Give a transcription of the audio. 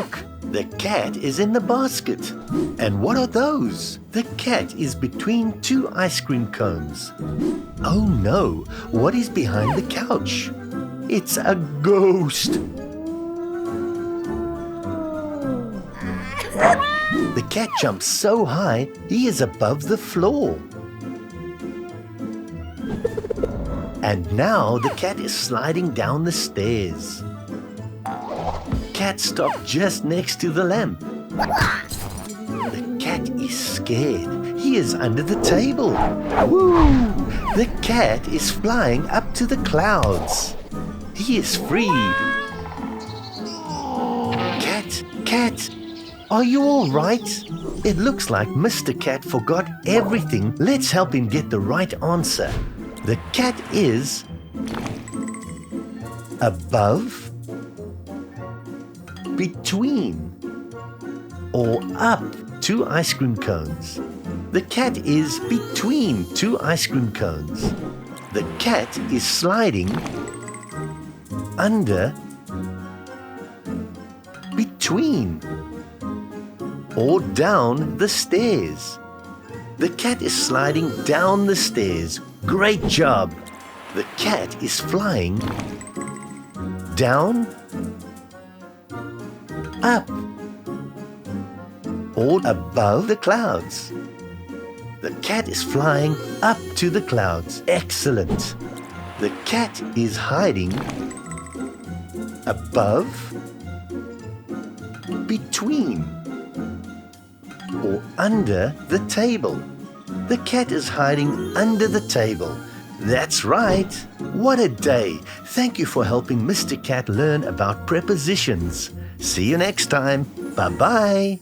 Look, the cat is in the basket. And what are those? The cat is between two ice cream cones. Oh no, what is behind the couch? It's a ghost. The cat jumps so high, he is above the floor. And now the cat is sliding down the stairs. Cat stopped just next to the lamp. The cat is scared. He is under the table. Woo! The cat is flying up to the clouds. He is freed. Cat, are you all right? It looks like Mr. Cat forgot everything. Let's help him get the right answer. The cat is above, between, or up two ice cream cones. The cat is between two ice cream cones. The cat is sliding under, between, or down the stairs. The cat is sliding down the stairs. Great job! The cat is flying down, up, or above the clouds. The cat is flying up to the clouds. Excellent! The cat is hiding above, between, or under the table. The cat is hiding under the table. That's right. What a day. Thank you for helping Mr. Cat learn about prepositions. See you next time. Bye-bye.